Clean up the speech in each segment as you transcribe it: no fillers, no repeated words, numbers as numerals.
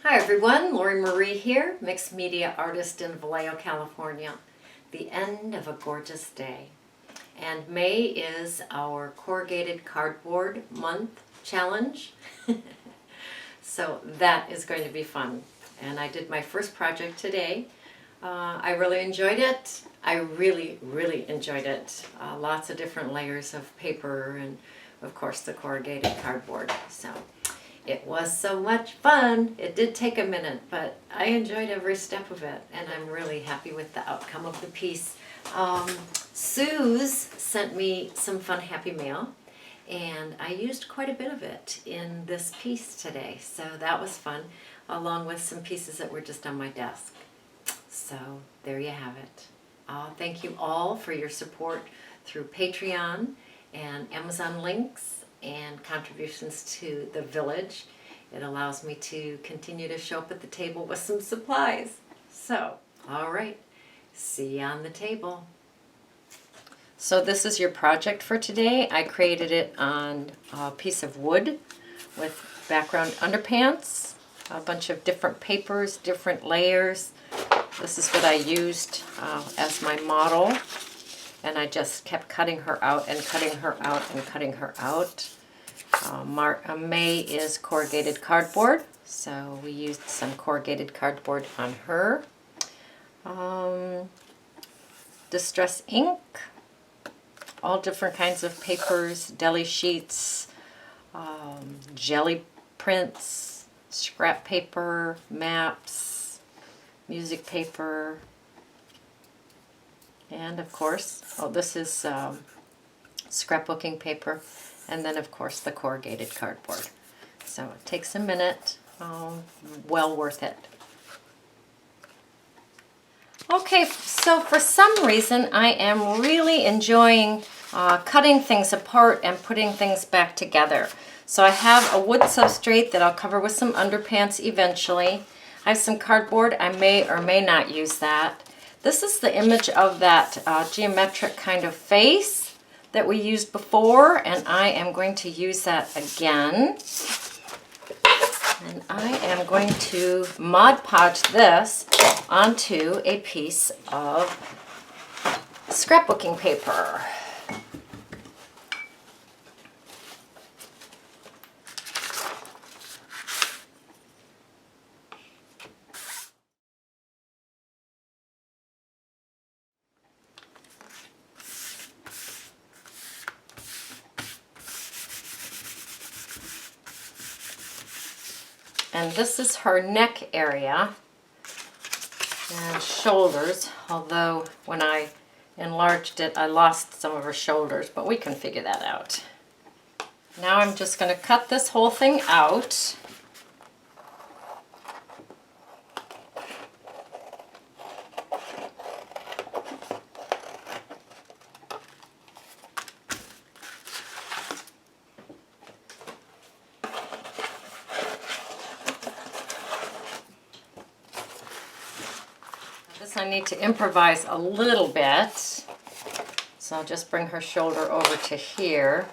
Hi everyone, Lori Marie here, mixed media artist in Vallejo, California. The end of a gorgeous day. And May is our Corrugated Cardboard Month challenge. So that is going to be fun. And I did my first project today. I really enjoyed it. I really enjoyed it. Lots of different layers of paper and of course the corrugated cardboard. So it was so much fun. It did take a minute, but I enjoyed every step of it, and I'm really happy with the outcome of the piece. Suze sent me some fun happy mail, and I used quite a bit of it in this piece today, so that was fun, along with some pieces that were just on my desk. So there you have it. Thank you all for your support through Patreon and Amazon links and contributions to the village. It allows me to continue to show up at the table with some supplies. So, all right, see you on the table. So this is your project for today. I created it on a piece of wood with background underpants, a bunch of different papers, different layers. This is what I used as my model. And I just kept cutting her out and cutting her out and cutting her out. May is corrugated cardboard, so we used some corrugated cardboard on her. Distress ink, all different kinds of papers, deli sheets, jelly prints, scrap paper, maps, music paper, and of course, this is scrapbooking paper, and then of course the corrugated cardboard. So it takes a minute, well worth it. Okay, so for some reason I am really enjoying cutting things apart and putting things back together. So I have a wood substrate that I'll cover with some underpants eventually. I have some cardboard. I may or may not use that. This is the image of that geometric kind of face that we used before, and I am going to use that again. And I am going to Mod Podge this onto a piece of scrapbooking paper. And this is her neck area and shoulders, although when I enlarged it I lost some of her shoulders, but we can figure that out. Now I'm just going to cut this whole thing out. I need to improvise a little bit, so I'll just bring her shoulder over to here.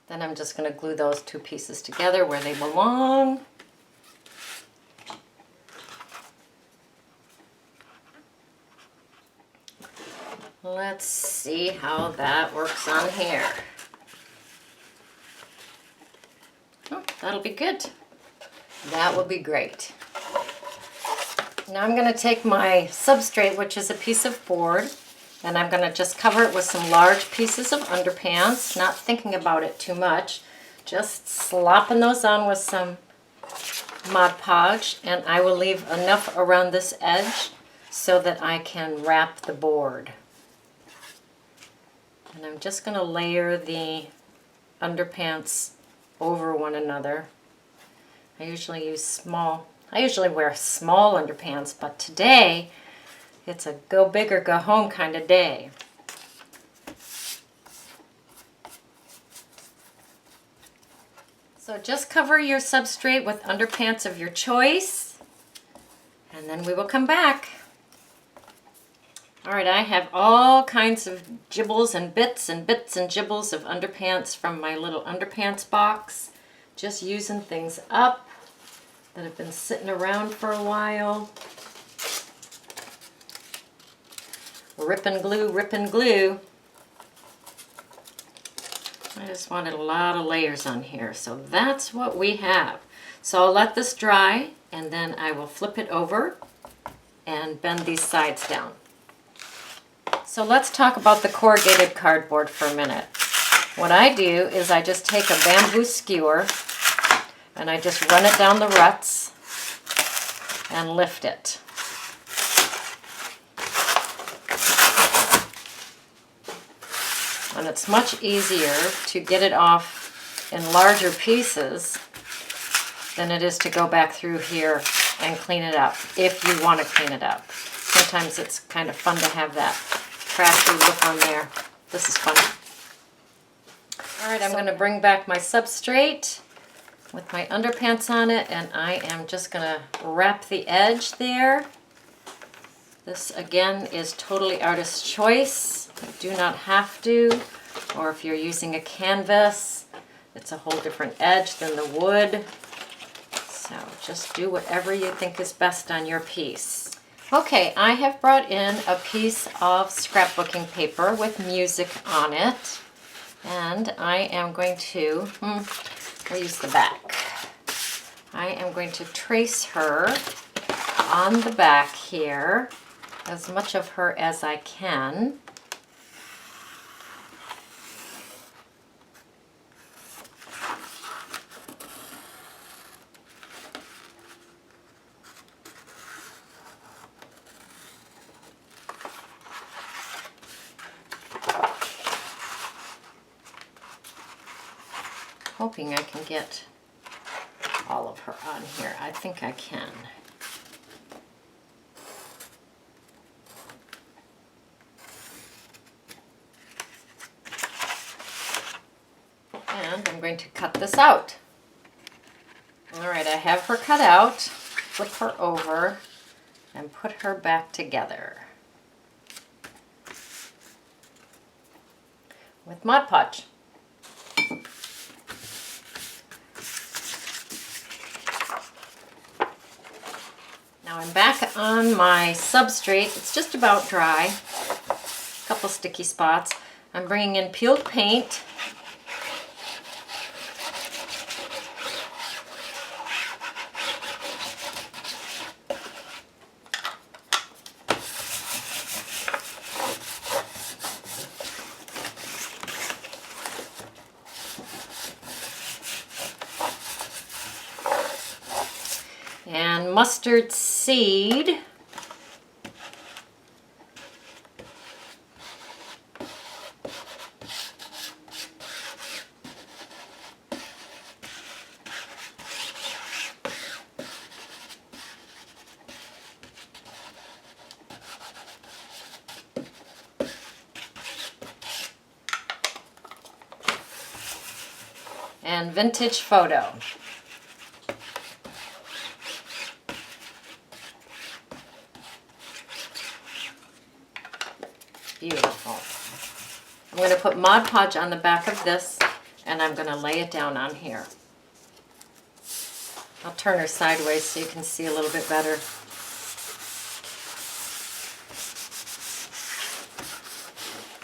Then I'm just going to glue those two pieces together where they belong. Let's see how that works on here. Oh, that'll be good. That will be great. Now I'm going to take my substrate, which is a piece of board, and I'm going to just cover it with some large pieces of underpants, not thinking about it too much, just slopping those on with some Mod Podge, and I will leave enough around this edge so that I can wrap the board. And I'm just going to layer the underpants over one another. I usually wear small underpants, but today it's a go big or go home kind of day. So just cover your substrate with underpants of your choice, and then we will come back. All right, I have all kinds of gibbles and bits and gibbles of underpants from my little underpants box. Just using things up that have been sitting around for a while. Rip and glue, rip and glue. I just wanted a lot of layers on here, so that's what we have. So I'll let this dry, and then I will flip it over and bend these sides down. So let's talk about the corrugated cardboard for a minute. What I do is I just take a bamboo skewer and I just run it down the ruts and lift it. And it's much easier to get it off in larger pieces than it is to go back through here and clean it up, if you want to clean it up. Sometimes it's kind of fun to have that crafty look on there. This is fun. All right, I'm going to bring back my substrate with my underpants on it, and I am just going to wrap the edge there. This again is totally artist's choice. You do not have to, or if you're using a canvas, it's a whole different edge than the wood. So just do whatever you think is best on your piece. Okay, I have brought in a piece of scrapbooking paper with music on it, and I am going to, I'll use the back. I am going to trace her on the back here, as much of her as I can. Hoping I can get all of her on here. I think I can. And I'm going to cut this out. All right, I have her cut out. Flip her over and put her back together with Mod Podge. Now I'm back on my substrate. It's just about dry. A couple sticky spots. I'm bringing in peeled paint. And mustard seed. And vintage photo. Beautiful. I'm going to put Mod Podge on the back of this, and I'm going to lay it down on here. I'll turn her sideways so you can see a little bit better.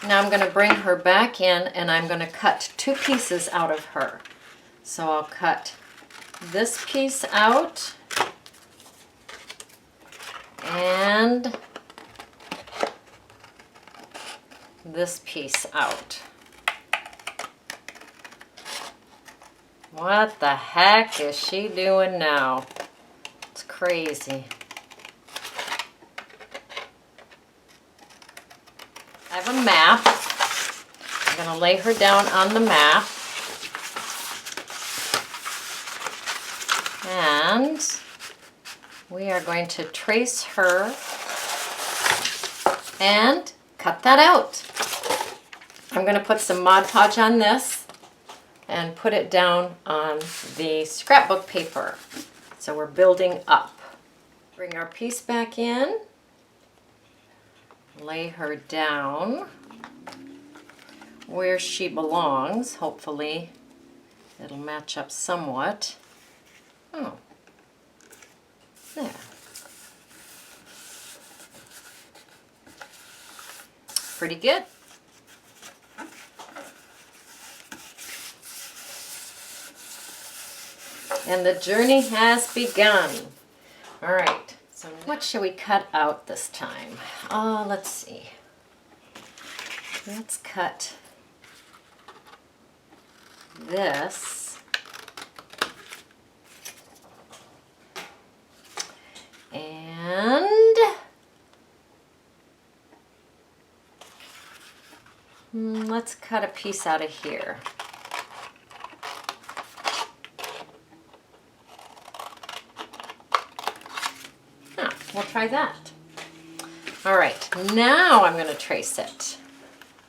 Now I'm going to bring her back in, and I'm going to cut two pieces out of her. So I'll cut this piece out and this piece out. What the heck is she doing now? It's crazy. I have a map. I'm going to lay her down on the map. And we are going to trace her and cut that out. I'm going to put some Mod Podge on this and put it down on the scrapbook paper. So we're building up. Bring our piece back in, lay her down where she belongs. Hopefully it'll match up somewhat. Oh, there. Pretty good. And the journey has begun. All right, so what should we cut out this time? Let's see. Let's cut this. And let's cut a piece out of here. We'll try that. All right, now I'm going to trace it.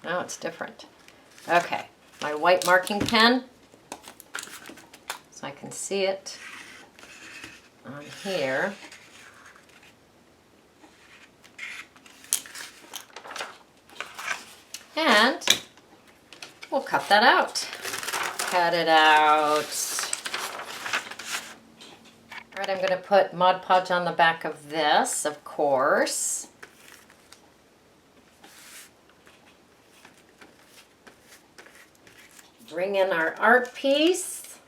Now it's different. Okay, my white marking pen, so I can see it on here. And we'll cut that out. Cut it out. All right, I'm going to put Mod Podge on the back of this, of course. Bring in our art piece.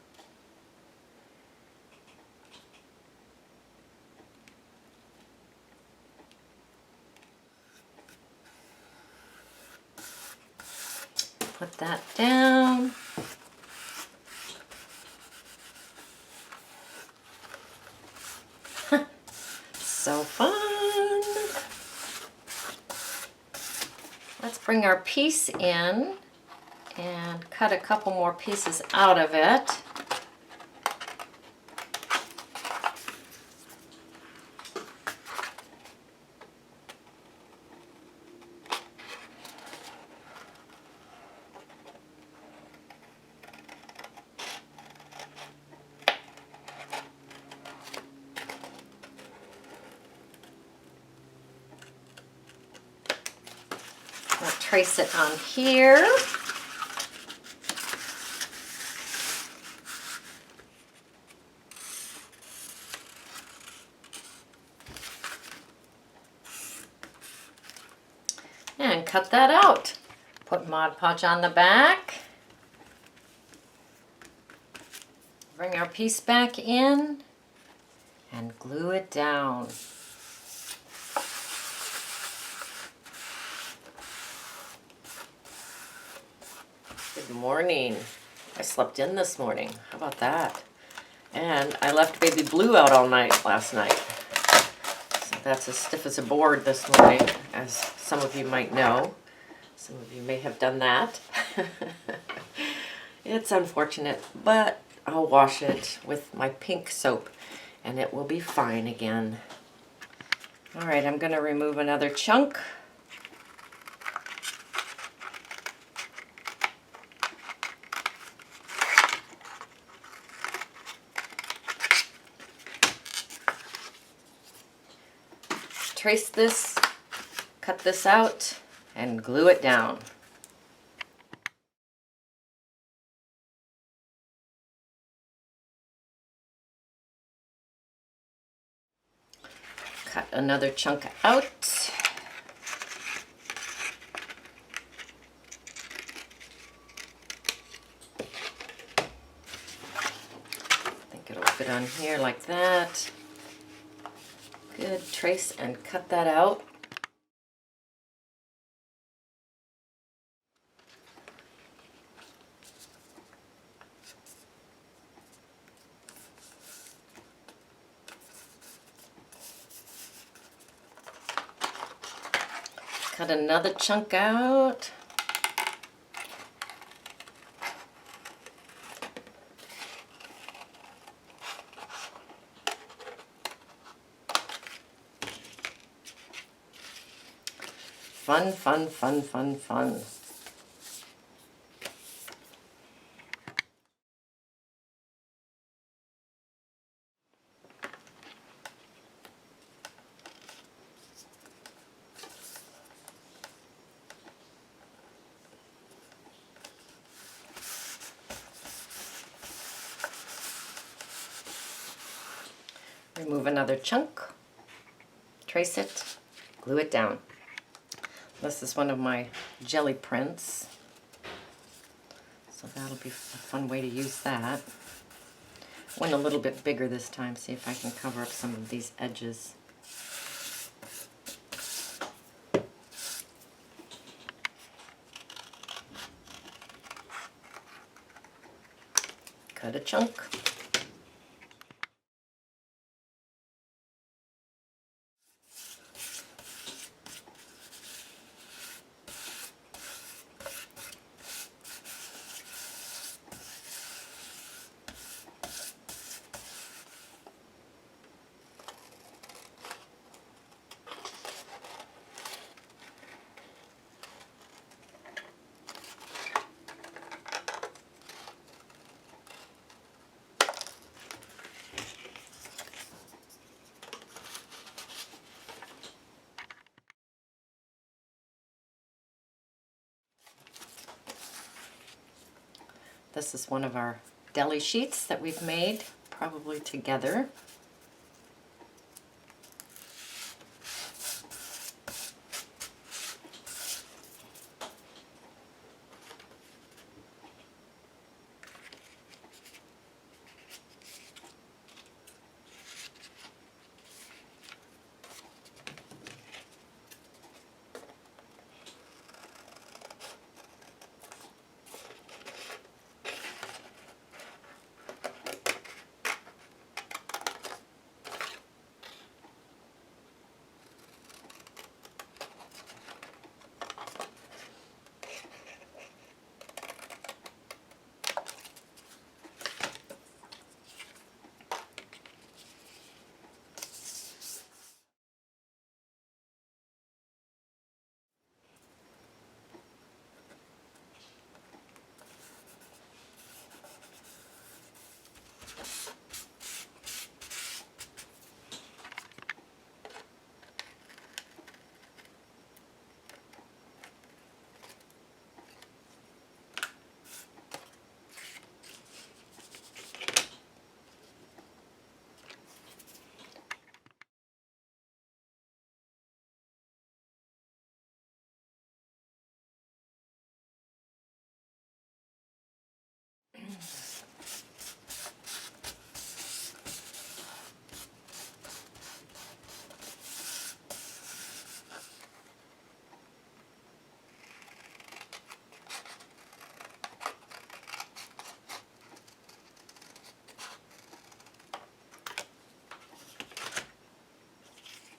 Put that down. So fun. Let's bring our piece in and cut a couple more pieces out of it. I'll trace it on here. And cut that out. Put Mod Podge on the back. Bring our piece back in and glue it down. Good morning. I slept in this morning. How about that? And I left baby Blue out all night last night. So that's as stiff as a board this morning, as some of you might know. Some of you may have done that. It's unfortunate, but I'll wash it with my pink soap and it will be fine again. All right, I'm going to remove another chunk. Trace this, cut this out, and glue it down. Cut another chunk out. I think it'll fit on here like that. Good, trace and cut that out. Cut another chunk out. Fun, fun, fun, fun, fun. Remove another chunk, trace it, glue it down. This is one of my jelly prints, so that'll be a fun way to use that. Went a little bit bigger this time, see if I can cover up some of these edges. Cut a chunk. This is one of our deli sheets that we've made, probably together.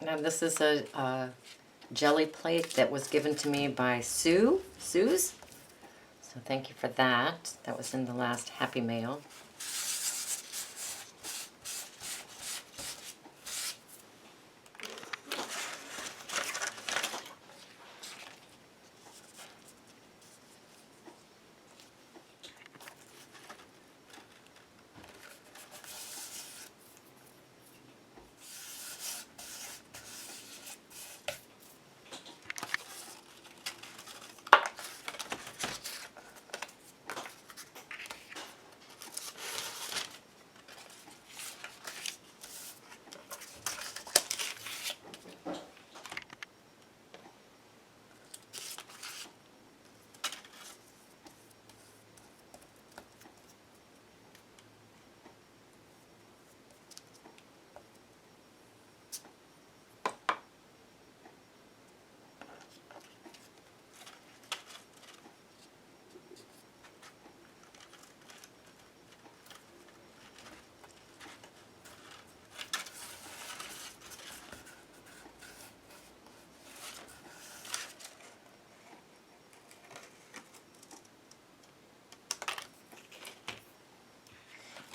Now this is a jelly plate that was given to me by Suze. So thank you for that. That was in the last Happy Mail.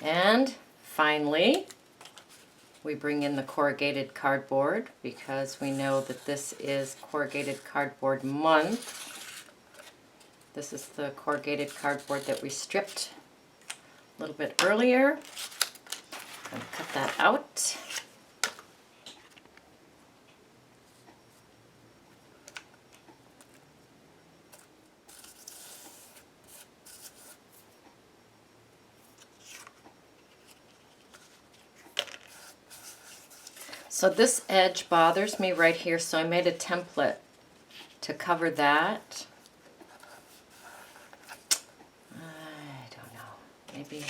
And finally, we bring in the corrugated cardboard because we know that this is Corrugated Cardboard Month. This is the corrugated cardboard that we stripped a little bit earlier. I'm going to cut that out. So this edge bothers me right here, so I made a template to cover that. I don't know, maybe.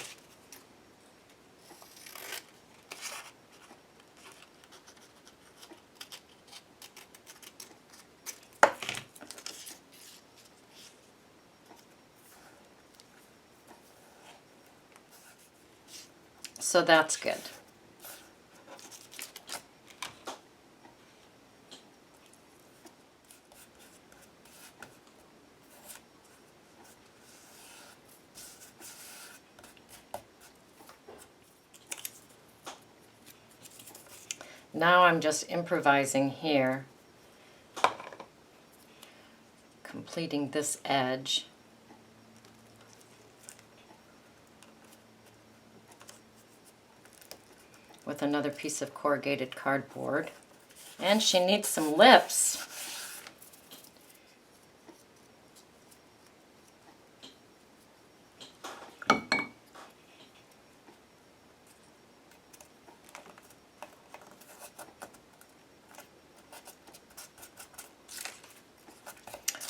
So that's good. Now I'm just improvising here, completing this edge. With another piece of corrugated cardboard. And she needs some lips.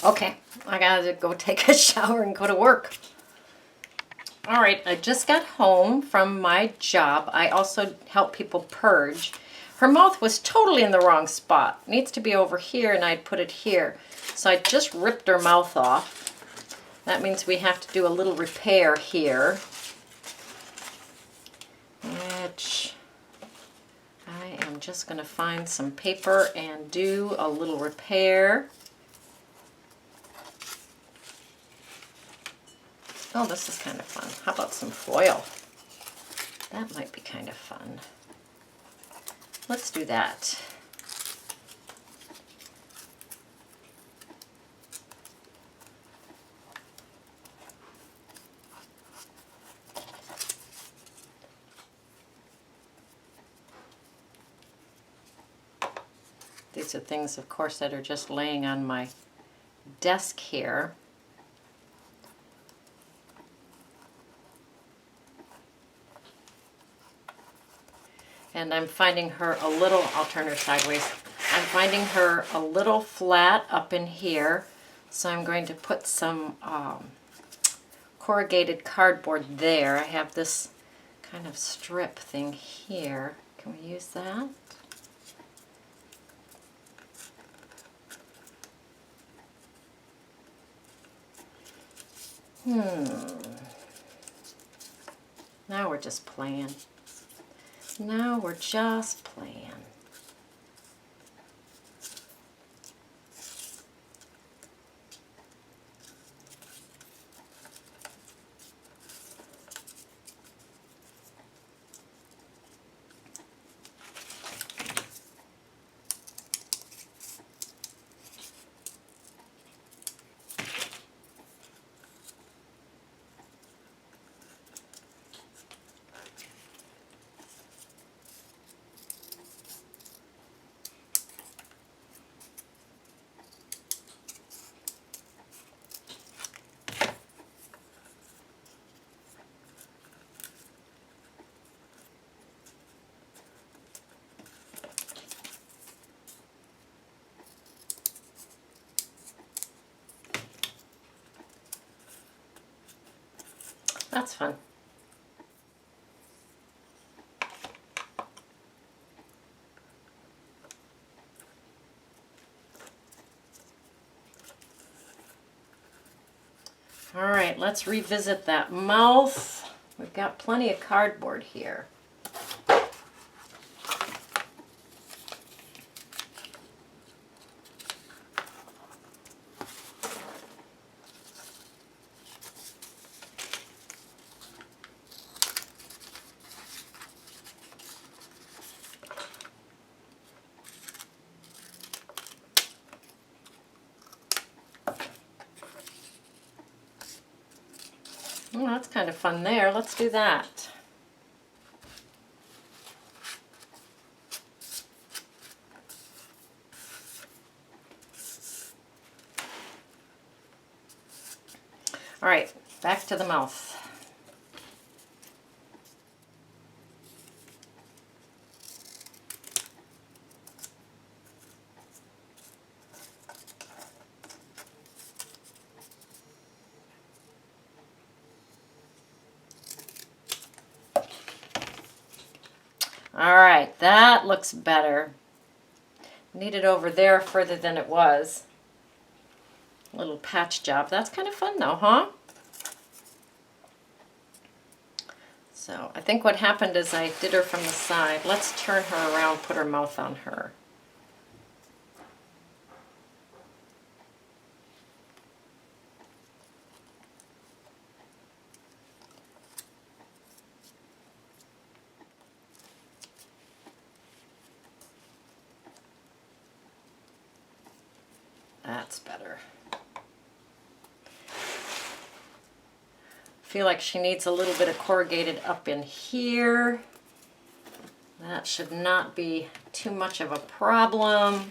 Okay, I gotta go take a shower and go to work. All right, I just got home from my job. I also help people purge. Her mouth was totally in the wrong spot. It needs to be over here, and I'd put it here. So I just ripped her mouth off. That means we have to do a little repair here. Which I am just gonna find some paper and do a little repair. Oh, this is kind of fun. How about some foil? That might be kind of fun. Let's do that. These are things, of course, that are just laying on my desk here. And I'm finding her a little, I'll turn her sideways, I'm finding her a little flat up in here, so I'm going to put some corrugated cardboard there. I have this kind of strip thing here. Can we use that? Now we're just playing. Now we're just playing. That's fun. All right, let's revisit that mouth. We've got plenty of cardboard here. Oh, that's kind of fun there. Let's do that. All right, back to the mouth. All right, that looks better. Need it over there further than it was. A little patch job. That's kind of fun though, huh? So I think what happened is I did her from the side. Let's turn her around, put her mouth on her. That's better. Feel like she needs a little bit of corrugated up in here. That should not be too much of a problem.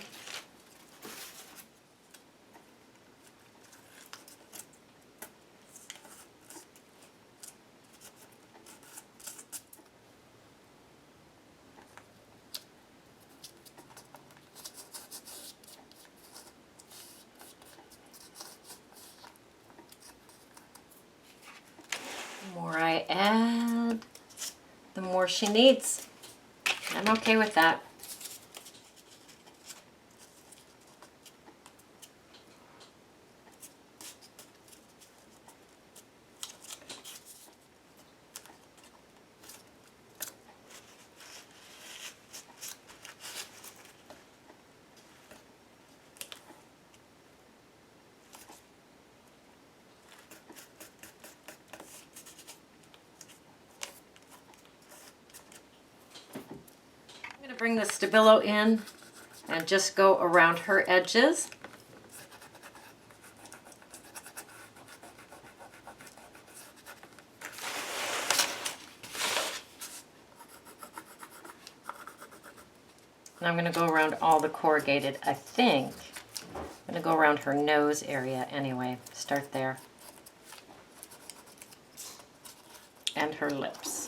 The more I add, the more she needs. I'm okay with that. Bring the Stabilo in and just go around her edges. And I'm going to go around all the corrugated, I think. I'm going to go around her nose area anyway. Start there. And her lips.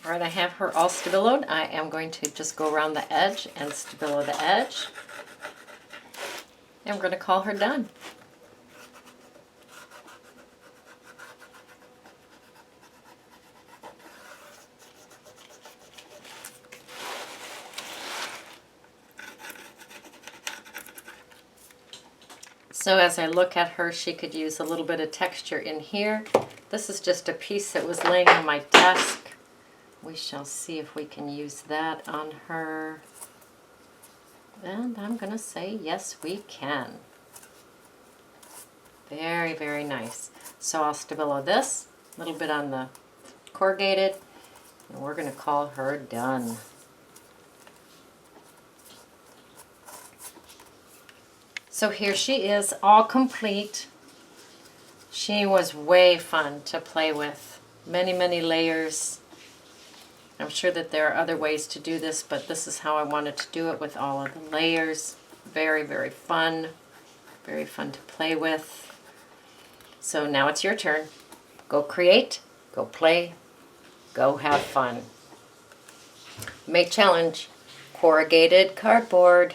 All right, I have her all stabiloed. I am going to just go around the edge and stabilo the edge. And we're going to call her done. So as I look at her, she could use a little bit of texture in here. This is just a piece that was laying on my desk. We shall see if we can use that on her. And I'm going to say yes, we can. Very, very nice. So I'll stabilo this, a little bit on the corrugated, and we're going to call her done. So here she is, all complete. She was way fun to play with. Many, many layers. I'm sure that there are other ways to do this, but this is how I wanted to do it with all of the layers. Very, very fun. Very fun to play with. So now it's your turn. Go create, go play, go have fun. Make challenge. Corrugated cardboard.